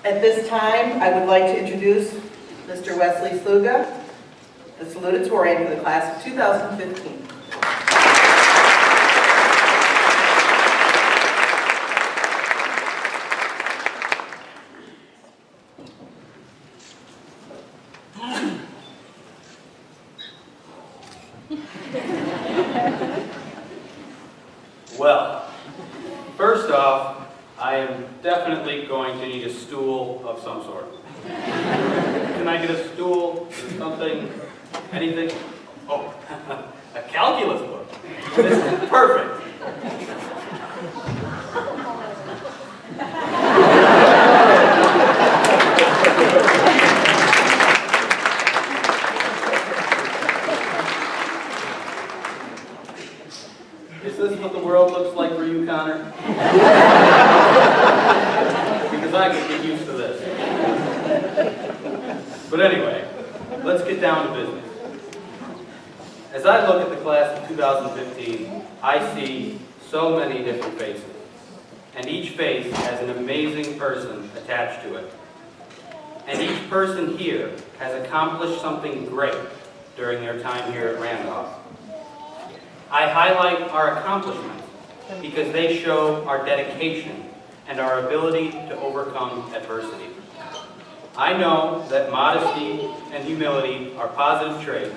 At this time, I would like to introduce Mr. Wesley Sluga, the salutatorian for the class of 2015. Well, first off, I am definitely going to need a stool of some sort. Can I get a stool, something, anything? Oh, a calculus book. This is perfect. Is this what the world looks like for you, Connor? Because I could get used to this. But anyway, let's get down to business. As I look at the class of 2015, I see so many different faces. And each face has an amazing person attached to it. And each person here has accomplished something great during their time here at Randolph. I highlight our accomplishments because they show our dedication and our ability to overcome adversity. I know that modesty and humility are positive traits,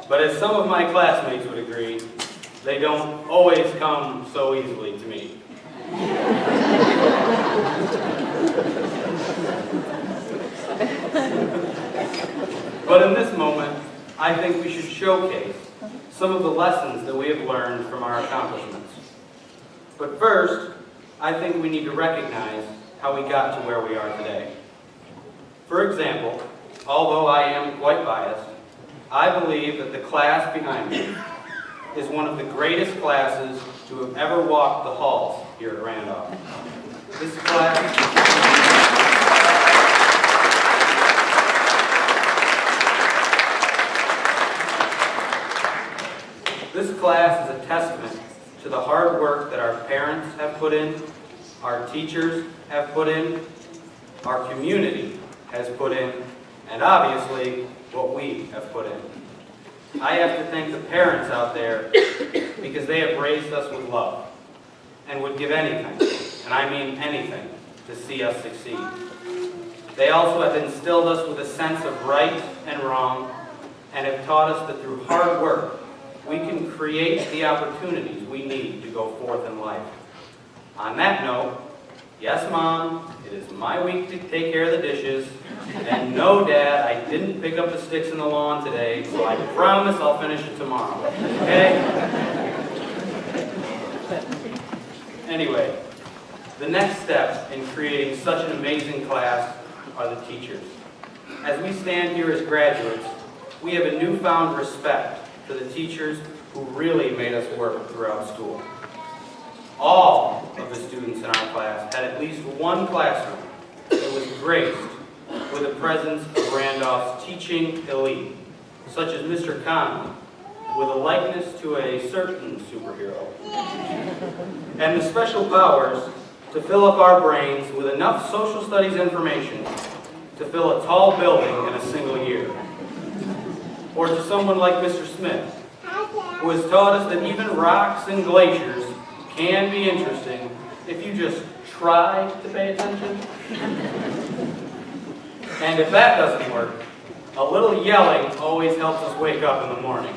but as some of my classmates would agree, they don't always come so easily to me. But in this moment, I think we should showcase some of the lessons that we have learned from our accomplishments. But first, I think we need to recognize how we got to where we are today. For example, although I am quite biased, I believe that the class behind me is one of the greatest classes to have ever walked the halls here at Randolph. This class is a testament to the hard work that our parents have put in, our teachers have put in, our community has put in, and obviously what we have put in. I have to thank the parents out there because they have raised us with love and would give anything, and I mean anything, to see us succeed. They also have instilled us with a sense of right and wrong and have taught us that through hard work, we can create the opportunities we need to go forth in life. On that note, yes, Mom, it is my week to take care of the dishes, and no, Dad, I didn't pick up the sticks in the lawn today, so I promise I'll finish it tomorrow, okay? Anyway, the next step in creating such an amazing class are the teachers. As we stand here as graduates, we have a newfound respect for the teachers who really made us work throughout school. All of the students in our class had at least one classroom that was graced with the presence of Randolph's teaching elite, such as Mr. Conley, with a likeness to a certain superhero, and the special powers to fill up our brains with enough social studies information to fill a tall building in a single year. Or to someone like Mr. Smith, who has taught us that even rocks and glaciers can be interesting if you just try to pay attention. And if that doesn't work, a little yelling always helps us wake up in the morning.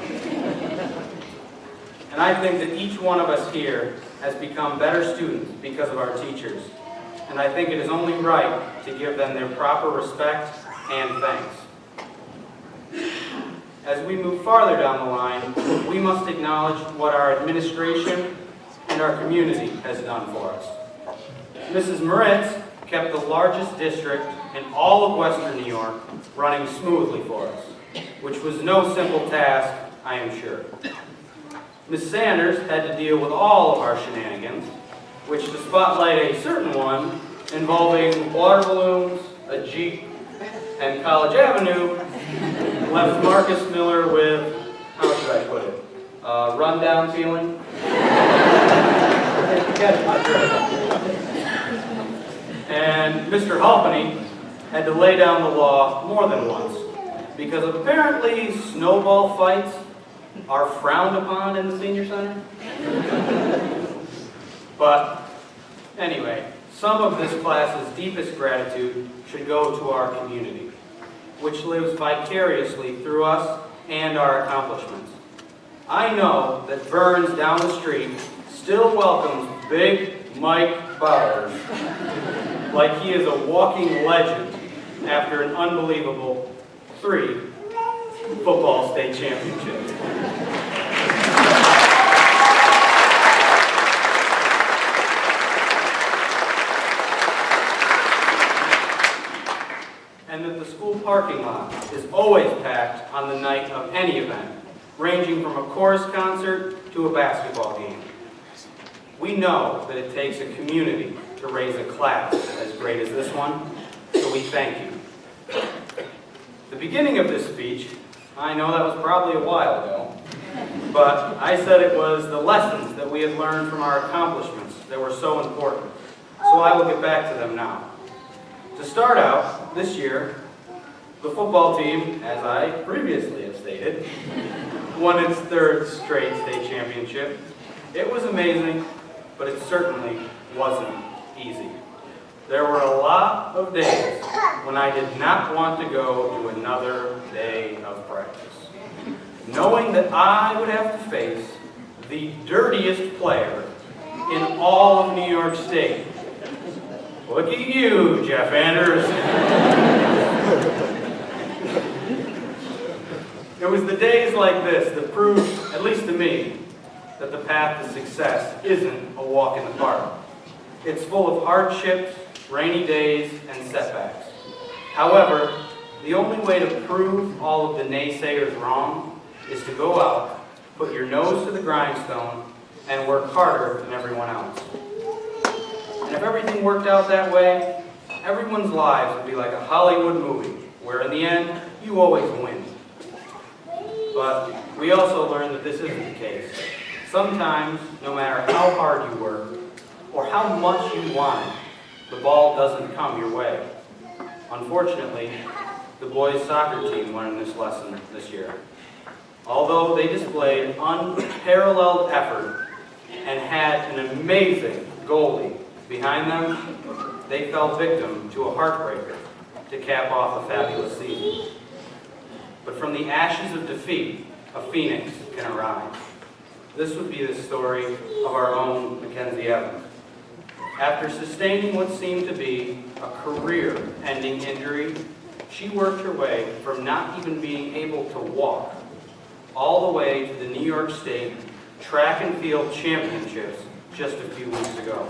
And I think that each one of us here has become better students because of our teachers. And I think it is only right to give them their proper respect and thanks. As we move farther down the line, we must acknowledge what our administration and our community has done for us. Mrs. Moritz kept the largest district in all of Western New York running smoothly for us, which was no simple task, I am sure. Ms. Sanders had to deal with all of our shenanigans, which to spotlight a certain one involving water balloons, a Jeep, and College Avenue, left Marcus Miller with, how should I put it, a rundown feeling? And Mr. Halpenny had to lay down the law more than once, because apparently snowball fights are frowned upon in the senior center. But anyway, some of this class's deepest gratitude should go to our community, which lives vicariously through us and our accomplishments. I know that Burns down the street still welcomes Big Mike Bowers like he is a walking legend after an unbelievable 3 football state championships. And that the school parking lot is always packed on the night of any event, ranging from a chorus concert to a basketball game. We know that it takes a community to raise a class as great as this one, so we thank you. The beginning of this speech, I know that was probably a while ago, but I said it was the lessons that we had learned from our accomplishments that were so important, so I will get back to them now. To start out, this year, the football team, as I previously have stated, won its 3rd straight state championship. It was amazing, but it certainly wasn't easy. There were a lot of days when I did not want to go to another day of practice, knowing that I would have to face the dirtiest player in all of New York State. Look at you, Jeff Anderson. It was the days like this that proved, at least to me, that the path to success isn't a walk in the park. It's full of hardships, rainy days, and setbacks. However, the only way to prove all of the naysayers wrong is to go out, put your nose to the grindstone, and work harder than everyone else. And if everything worked out that way, everyone's lives would be like a Hollywood movie, where in the end, you always win. But we also learned that this isn't the case. Sometimes, no matter how hard you work, or how much you want it, the ball doesn't come your way. Unfortunately, the boys' soccer team learned this lesson this year. Although they displayed unparalleled effort and had an amazing goalie behind them, they fell victim to a heartbreaker to cap off a fabulous season. But from the ashes of defeat, a phoenix can arise. This would be the story of our own Mackenzie Evans. After sustaining what seemed to be a career-ending injury, she worked her way from not even being able to walk all the way to the New York State Track and Field Championships just a few weeks ago.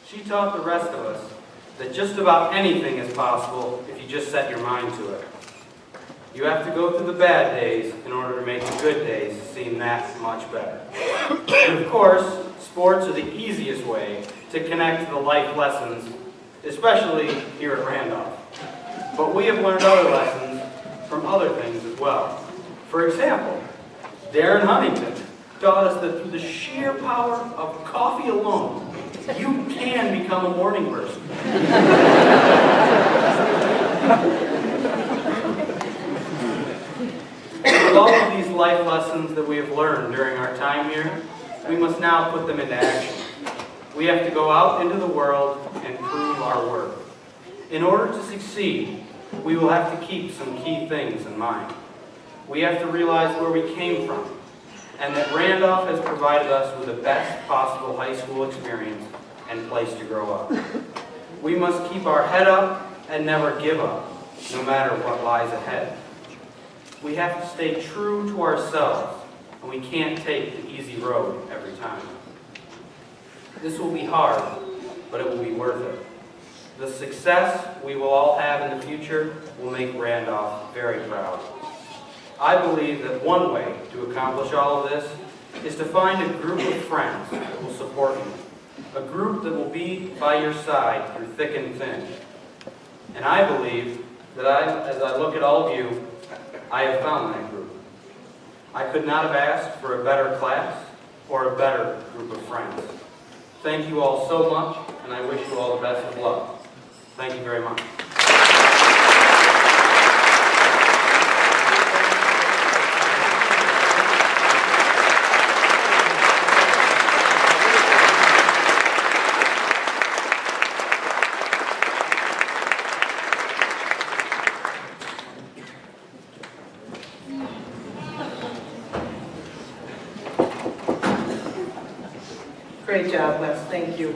She taught the rest of us that just about anything is possible if you just set your mind to it. You have to go through the bad days in order to make the good days seem that much better. And of course, sports are the easiest way to connect to the life lessons, especially here at Randolph. But we have learned other lessons from other things as well. For example, Darren Huntington taught us that through the sheer power of coffee alone, you can become a morning person. With all of these life lessons that we have learned during our time here, we must now put them into action. We have to go out into the world and prove our worth. In order to succeed, we will have to keep some key things in mind. We have to realize where we came from, and that Randolph has provided us with the best possible high school experience and place to grow up. We must keep our head up and never give up, no matter what lies ahead. We have to stay true to ourselves, and we can't take the easy road every time. This will be hard, but it will be worth it. The success we will all have in the future will make Randolph very proud. I believe that one way to accomplish all of this is to find a group of friends that will support you, a group that will be by your side through thick and thin. And I believe that as I look at all of you, I have found that group. I could not have asked for a better class or a better group of friends. Thank you all so much, and I wish you all the best of luck. Thank you very much. Great job, Wes. Thank you.